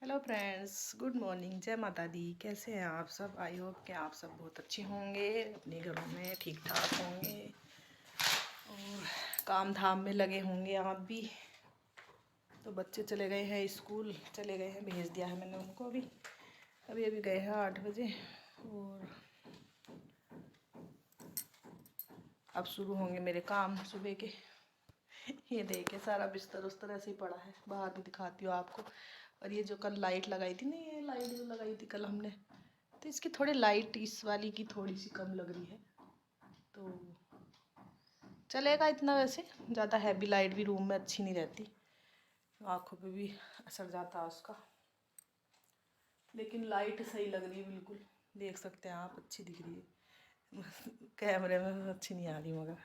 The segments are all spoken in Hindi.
हेलो फ्रेंड्स, गुड मॉर्निंग, जय माता दी। कैसे हैं आप सब? आई होप कि आप सब बहुत अच्छे होंगे, अपने घरों में ठीक ठाक होंगे और काम धाम में लगे होंगे आप भी। तो बच्चे चले गए हैं स्कूल, चले गए हैं, भेज दिया है मैंने उनको। अभी अभी अभी गए हैं 8 बजे और अब शुरू होंगे मेरे काम सुबह के। ये देखिए सारा बिस्तर उस्तर ऐसे ही पड़ा है, बाहर भी दिखाती हूँ आपको। और ये जो कल लाइट लगाई थी ना, ये लाइट जो लगाई थी कल हमने, तो इसकी थोड़ी लाइट इस वाली की थोड़ी सी कम लग रही है। तो चलेगा इतना, वैसे ज़्यादा हैवी लाइट भी रूम में अच्छी नहीं रहती, आँखों पे भी असर जाता है उसका। लेकिन लाइट सही लग रही है बिल्कुल, देख सकते हैं आप, अच्छी दिख रही है कैमरे में अच्छी नहीं आ रही मगर।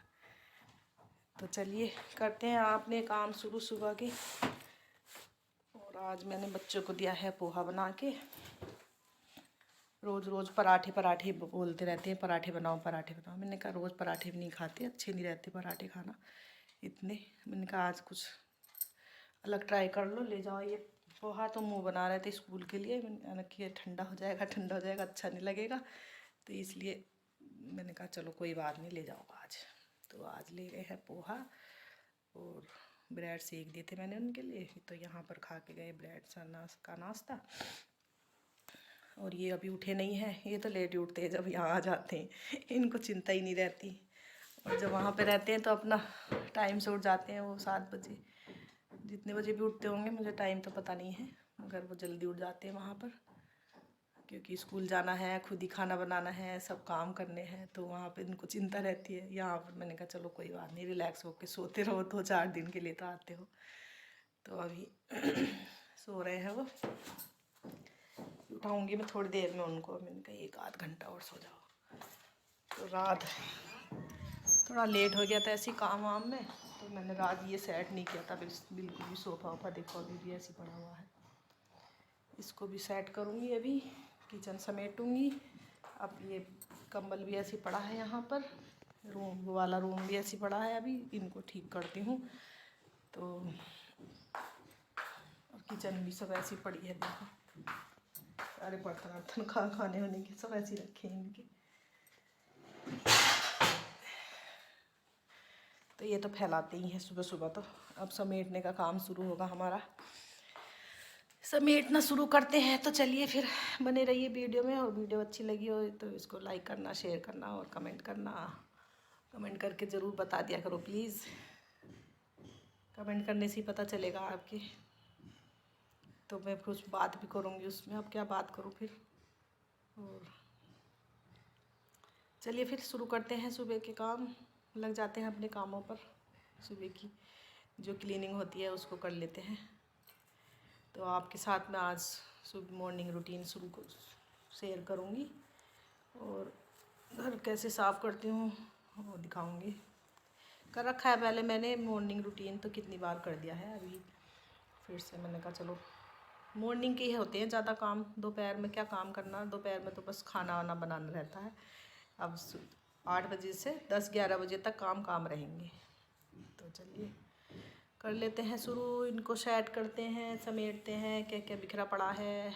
तो चलिए करते हैं आपने काम शुरू सुबह के। और आज मैंने बच्चों को दिया है पोहा बना के। रोज़ रोज़ पराठे पराठे बोलते रहते हैं, पराठे बनाओ पराठे बनाओ। मैंने कहा रोज़ पराठे भी नहीं खाते, अच्छे नहीं रहते पराठे खाना इतने। मैंने कहा आज कुछ अलग ट्राई कर लो, ले जाओ ये पोहा। तो मुँह बना रहे थे स्कूल के लिए, मैंने कि ठंडा हो जाएगा, ठंडा हो जाएगा, अच्छा नहीं लगेगा। तो इसलिए मैंने कहा चलो कोई बात नहीं, ले जाओ आज। तो आज ले गए हैं पोहा और ब्रेड सेक दिए थे मैंने उनके लिए। तो यहाँ पर खा के गए ब्रेड का नाश्ता। और ये अभी उठे नहीं हैं, ये तो लेट ही उठते हैं जब यहाँ आ जाते हैं, इनको चिंता ही नहीं रहती। और जब वहाँ पे रहते हैं तो अपना टाइम से उठ जाते हैं वो 7 बजे। जितने बजे भी उठते होंगे मुझे टाइम तो पता नहीं है, मगर वो जल्दी उठ जाते हैं वहाँ पर, क्योंकि स्कूल जाना है, खुद ही खाना बनाना है, सब काम करने हैं। तो वहाँ पे इनको चिंता रहती है। यहाँ पर मैंने कहा चलो कोई बात नहीं, रिलैक्स होके सोते रहो, 2-4 दिन के लिए तो आते हो। तो अभी सो रहे हैं वो, उठाऊंगी मैं थोड़ी देर में उनको। मैंने कहा 1-8 घंटा और सो जाओ। तो रात थोड़ा लेट हो गया था ऐसी काम वाम में, तो मैंने रात ये सेट नहीं किया था बिल्कुल भी। सोफ़ा वोफ़ा देखो अभी भी ऐसे पड़ा हुआ है, इसको भी सेट करूँगी अभी, किचन समेटूँगी। अब ये कंबल भी ऐसे पड़ा है यहाँ पर, रूम वाला रूम भी ऐसे पड़ा है, अभी इनको ठीक करती हूँ। तो और किचन भी सब ऐसी पड़ी है, देखो सारे बर्तन वर्तन खाने वाने के सब ऐसे रखे हैं इनके। तो ये तो फैलाते ही हैं सुबह सुबह। तो अब समेटने का काम शुरू होगा हमारा, समेटना शुरू करते हैं। तो चलिए फिर बने रहिए वीडियो में। और वीडियो अच्छी लगी हो तो इसको लाइक करना, शेयर करना और कमेंट करना। कमेंट करके ज़रूर बता दिया करो प्लीज़, कमेंट करने से ही पता चलेगा आपके। तो मैं कुछ बात भी करूँगी उसमें, अब क्या बात करूँ फिर। और चलिए फिर शुरू करते हैं सुबह के काम, लग जाते हैं अपने कामों पर। सुबह की जो क्लीनिंग होती है उसको कर लेते हैं। तो आपके साथ में आज सुबह मॉर्निंग रूटीन शेयर करूँगी, और घर कैसे साफ़ करती हूँ वो दिखाऊँगी। कर रखा है पहले मैंने मॉर्निंग रूटीन, तो कितनी बार कर दिया है। अभी फिर से मैंने कहा चलो, मॉर्निंग के ही होते हैं ज़्यादा काम, दोपहर में क्या काम करना। दोपहर में तो बस खाना वाना बनाना रहता है। अब 8 बजे से 10-11 बजे तक काम काम रहेंगे। तो चलिए कर लेते हैं शुरू, इनको सेट करते हैं, समेटते हैं, क्या क्या बिखरा पड़ा है।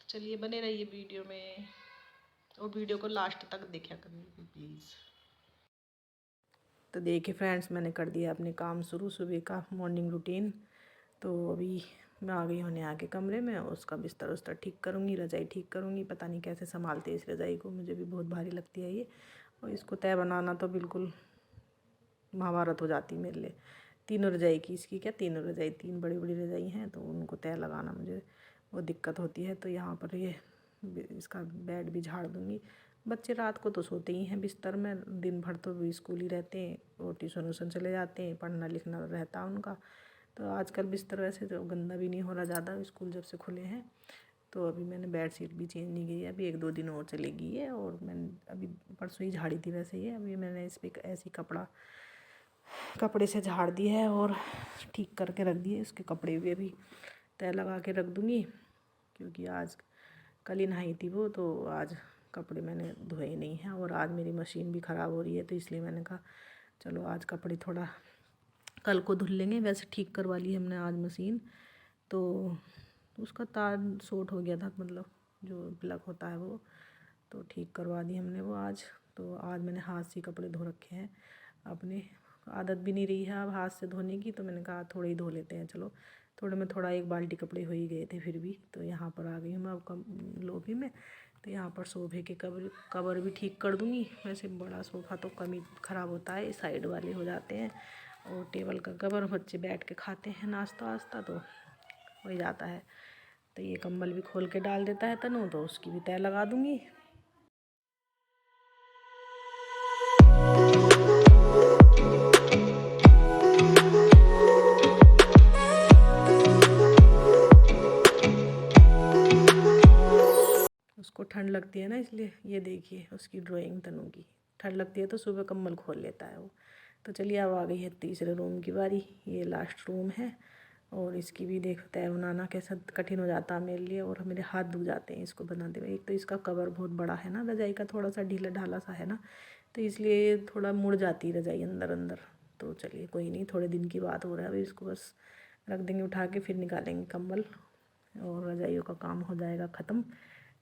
चलिए बने रहिए वीडियो में, और वीडियो को लास्ट तक देखा करिए प्लीज़। तो देखिए फ्रेंड्स, मैंने कर दिया अपने काम शुरू, सुबह का मॉर्निंग रूटीन। तो अभी मैं आ गई होने आके कमरे में, उसका बिस्तर उस्तर ठीक करूँगी, रज़ाई ठीक करूँगी। पता नहीं कैसे संभालते हैं इस रज़ाई को, मुझे भी बहुत भारी लगती है ये। और इसको तय बनाना तो बिल्कुल महाभारत हो जाती है मेरे लिए। तीनों रज़ाई की, इसकी क्या तीनों रज़ाई, 3 बड़ी बड़ी रज़ाई हैं, तो उनको तय लगाना मुझे बहुत दिक्कत होती है। तो यहाँ पर ये इसका बेड भी झाड़ दूँगी। बच्चे रात को तो सोते ही हैं बिस्तर में, दिन भर तो स्कूल ही रहते हैं और ट्यूशन व्यूशन चले जाते हैं, पढ़ना लिखना रहता है उनका। तो आजकल बिस्तर वैसे तो गंदा भी नहीं हो रहा ज़्यादा, स्कूल जब से खुले हैं। तो अभी मैंने बेड शीट भी चेंज नहीं की है, अभी 1-2 दिन और चलेगी ये। और मैंने अभी परसों ही झाड़ी थी वैसे ये, अभी मैंने इस पर ऐसी कपड़े से झाड़ दी है और ठीक करके रख दिए। इसके कपड़े भी अभी तय लगा के रख दूँगी, क्योंकि आज कल ही नहाई थी वो, तो आज कपड़े मैंने धोए नहीं हैं। और आज मेरी मशीन भी ख़राब हो रही है, तो इसलिए मैंने कहा चलो आज कपड़े थोड़ा कल को धुल लेंगे। वैसे ठीक करवा ली हमने आज मशीन, तो उसका तार शॉर्ट हो गया था, मतलब जो प्लग होता है वो, तो ठीक करवा दी हमने वो आज। तो आज मैंने हाथ से कपड़े धो रखे हैं अपने, आदत भी नहीं रही है अब हाथ से धोने की, तो मैंने कहा थोड़े ही धो लेते हैं। चलो थोड़े में थोड़ा, एक बाल्टी कपड़े हो ही गए थे फिर भी। तो यहाँ पर आ गई हूँ मैं अब लॉबी में। तो यहाँ पर सोफे के कवर भी ठीक कर दूँगी। वैसे बड़ा सोफ़ा तो कम ही ख़राब होता है, साइड वाले हो जाते हैं। और टेबल का कवर बच्चे बैठ के खाते हैं नाश्ता वास्ता, तो हो जाता है। तो ये कंबल भी खोल के डाल देता है तनु, तो उसकी भी तय लगा दूँगी। उसको ठंड लगती है ना, इसलिए ये देखिए उसकी ड्राइंग तनु की, ठंड लगती है तो सुबह कंबल खोल लेता है वो। तो चलिए अब आ गई है तीसरे रूम की बारी। ये लास्ट रूम है और इसकी भी देखो तय बनाना कैसा कठिन हो जाता है मेरे लिए, और मेरे हाथ दुख जाते हैं इसको बनाते हुए। एक तो इसका कवर बहुत बड़ा है ना, रजाई का थोड़ा सा ढीला ढाला सा है ना, तो इसलिए थोड़ा मुड़ जाती है रजाई अंदर अंदर। तो चलिए कोई नहीं, थोड़े दिन की बात हो रहा है, अभी इसको बस रख देंगे उठा के, फिर निकालेंगे कंबल और रजाइयों का काम हो जाएगा ख़त्म।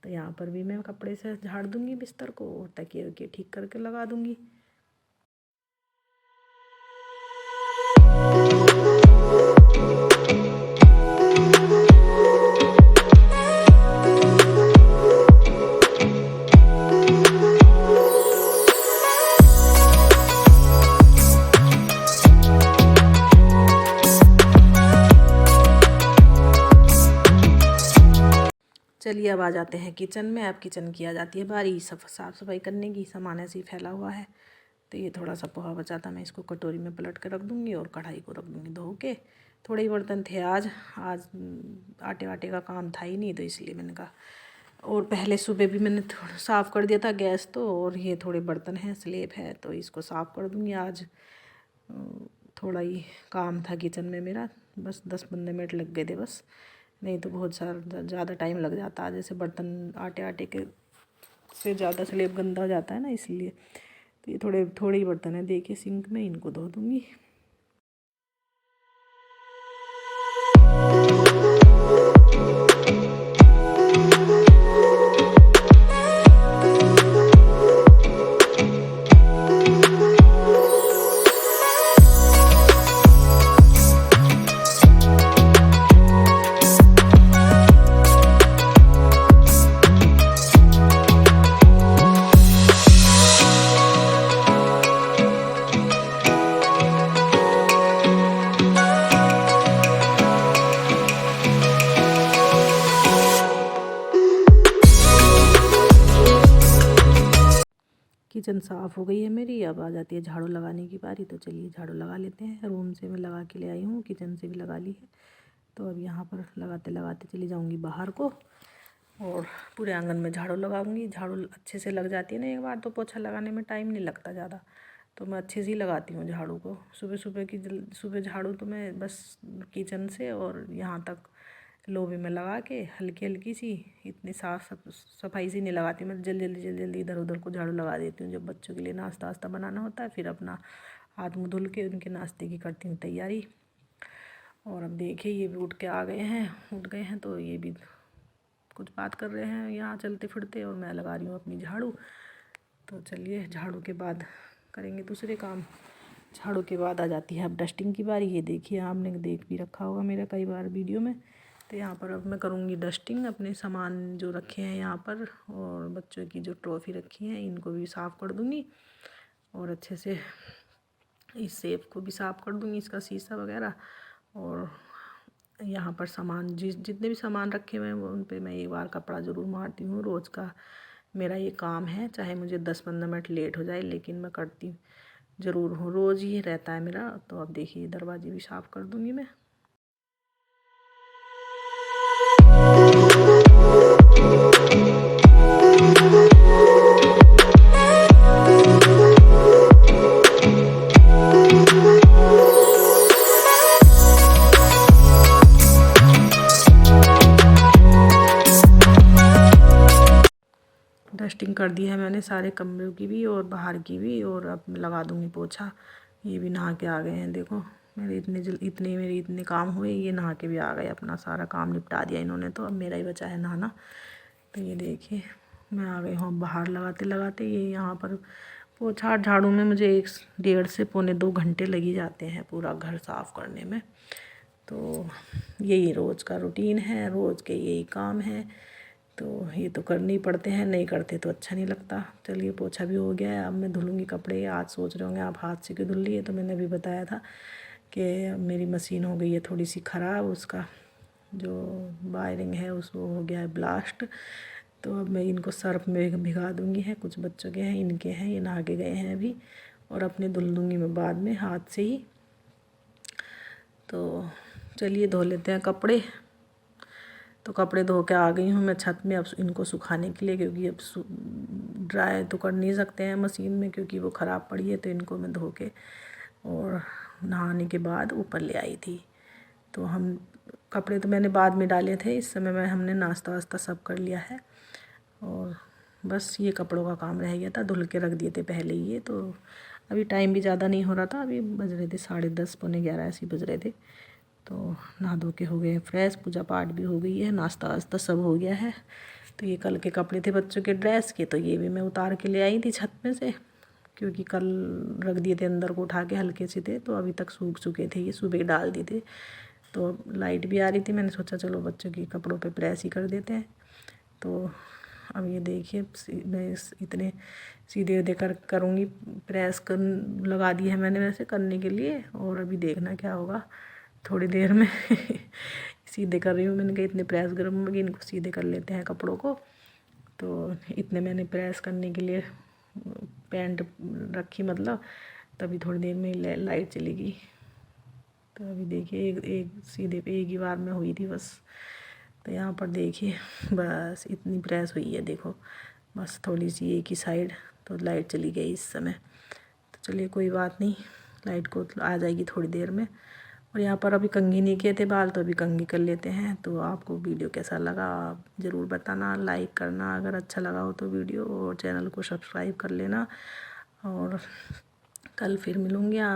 तो यहाँ पर भी मैं कपड़े से झाड़ दूँगी बिस्तर को, और तकिए वकिए ठीक करके लगा दूँगी। चलिए अब आ जाते हैं किचन में। अब किचन की आ जाती है बारी साफ़ सफाई करने की। सामान ऐसे ही फैला हुआ है, तो ये थोड़ा सा पोहा बचा था, मैं इसको कटोरी में पलट कर रख दूँगी और कढ़ाई को रख दूँगी धो के। थोड़े ही बर्तन थे आज आटे वाटे का काम था ही नहीं, तो इसलिए मैंने कहा। और पहले सुबह भी मैंने थोड़ा साफ़ कर दिया था गैस तो, और ये थोड़े बर्तन हैं, स्लेब है, तो इसको साफ़ कर दूँगी आज। थोड़ा ही काम था किचन में मेरा, बस 10-15 मिनट लग गए थे बस, नहीं तो बहुत सारा ज़्यादा टाइम लग जाता है। जैसे बर्तन आटे के से ज़्यादा स्लेब गंदा हो जाता है ना, इसलिए। तो ये थोड़े ही बर्तन है, देखिए सिंक में, इनको धो दूँगी। किचन साफ़ हो गई है मेरी। अब आ जाती है झाड़ू लगाने की बारी, तो चलिए झाड़ू लगा लेते हैं। रूम से मैं लगा के ले आई हूँ, किचन से भी लगा ली है। तो अब यहाँ पर लगाते लगाते चली जाऊँगी बाहर को, और पूरे आंगन में झाड़ू लगाऊंगी। झाड़ू अच्छे से लग जाती है ना एक बार, तो पोछा लगाने में टाइम नहीं लगता ज़्यादा, तो मैं अच्छे से ही लगाती हूँ झाड़ू को। सुबह झाड़ू तो मैं बस किचन से और यहाँ तक लोबे में लगा के हल्की हल्की सी, इतनी सफाई से नहीं लगाती मैं, जल्दी इधर उधर को झाड़ू लगा देती हूँ। जब बच्चों के लिए नाश्ता वास्ता बनाना होता है, फिर अपना हाथ मुँह धुल के उनके नाश्ते की करती हूँ तैयारी। और अब देखिए ये भी उठ गए हैं, तो ये भी कुछ बात कर रहे हैं यहाँ चलते फिरते, और मैं लगा रही हूँ अपनी झाड़ू। तो चलिए झाड़ू के बाद करेंगे दूसरे काम। झाड़ू के बाद आ जाती है अब डस्टिंग की बारी। ये देखिए, आपने देख भी रखा होगा मेरा कई बार वीडियो में। तो यहाँ पर अब मैं करूँगी डस्टिंग। अपने सामान जो रखे हैं यहाँ पर, और बच्चों की जो ट्रॉफ़ी रखी हैं, इनको भी साफ़ कर दूँगी, और अच्छे से इस सेफ को भी साफ़ कर दूँगी, इसका शीशा वगैरह। और यहाँ पर सामान जितने भी सामान रखे हुए हैं वो, उन पे मैं एक बार कपड़ा ज़रूर मारती हूँ। रोज़ का मेरा ये काम है, चाहे मुझे 10-15 मिनट लेट हो जाए, लेकिन मैं करती ज़रूर हूँ, रोज़ ही रहता है मेरा। तो अब देखिए दरवाजे भी साफ़ कर दूँगी मैं। डस्टिंग कर दी है मैंने सारे कमरों की भी और बाहर की भी, और अब लगा दूँगी पोछा। ये भी नहा के आ गए हैं, देखो मेरे इतने काम हुए। ये नहा के भी आ गए, अपना सारा काम निपटा दिया इन्होंने, तो अब मेरा ही बचा है नहाना। तो ये देखिए मैं आ गई हूँ बाहर लगाते लगाते। ये यहाँ पर पोछा झाड़ू में मुझे 1 से 1.5 घंटे लगी जाते हैं पूरा घर साफ़ करने में। तो यही रोज़ का रूटीन है, रोज़ के यही काम है। तो ये तो करने ही पड़ते हैं, नहीं करते तो अच्छा नहीं लगता। चलिए पोछा भी हो गया है, अब मैं धुलूँगी कपड़े। आज सोच रहे होंगे आप हाथ से क्यों धुल लिए, तो मैंने अभी बताया था कि मेरी मशीन हो गई है थोड़ी सी ख़राब, उसका जो वायरिंग है उसको हो गया है ब्लास्ट। तो अब मैं इनको सर्फ में भिगा दूँगी। है कुछ बच्चों के हैं, इनके हैं, ये नहा के गए हैं अभी, और अपने धुल दूँगी मैं बाद में हाथ से ही। तो चलिए धो लेते हैं कपड़े। तो कपड़े धो के आ गई हूँ मैं छत में अब इनको सुखाने के लिए, क्योंकि अब ड्राई तो कर नहीं सकते हैं मशीन में क्योंकि वो ख़राब पड़ी है। तो इनको मैं धो के और नहाने के बाद ऊपर ले आई थी। तो हम कपड़े तो मैंने बाद में डाले थे, इस समय में हमने नाश्ता वास्ता सब कर लिया है। और बस ये कपड़ों का काम रह गया था, धुल के रख दिए थे पहले ही ये। तो अभी टाइम भी ज़्यादा नहीं हो रहा था, अभी बज रहे थे 10:30 पौने 11 ऐसे ही बज रहे थे। तो नहा धो के हो गए फ्रेश, पूजा पाठ भी हो गई है, नाश्ता वास्ता सब हो गया है। तो ये कल के कपड़े थे बच्चों के ड्रेस के, तो ये भी मैं उतार के ले आई थी छत में से, क्योंकि कल रख दिए थे अंदर को उठा के, हल्के से थे तो अभी तक सूख चुके थे। ये सुबह डाल दिए थे। तो लाइट भी आ रही थी, मैंने सोचा चलो बच्चों के कपड़ों पे प्रेस ही कर देते हैं। तो अब ये देखिए मैं इतने सीधे देकर करूँगी प्रेस कर, लगा दी है मैंने वैसे करने के लिए। और अभी देखना क्या होगा थोड़ी देर में सीधे कर रही हूँ। मैंने कहा इतने प्रेस गर्म होगी, इनको सीधे कर लेते हैं कपड़ों को। तो इतने मैंने प्रेस करने के लिए पैंट रखी, मतलब तभी थोड़ी देर में लाइट चली गई। तो अभी देखिए एक सीधे पे एक ही बार में हुई थी बस। तो यहाँ पर देखिए बस इतनी प्रेस हुई है, देखो बस थोड़ी सी एक ही साइड। तो लाइट चली गई इस समय। तो चलिए कोई बात नहीं, लाइट को आ जाएगी थोड़ी देर में। और यहाँ पर अभी कंघी नहीं किए थे बाल, तो अभी कंघी कर लेते हैं। तो आपको वीडियो कैसा लगा आप ज़रूर बताना, लाइक करना अगर अच्छा लगा हो तो वीडियो, और चैनल को सब्सक्राइब कर लेना। और कल फिर मिलूँगी आप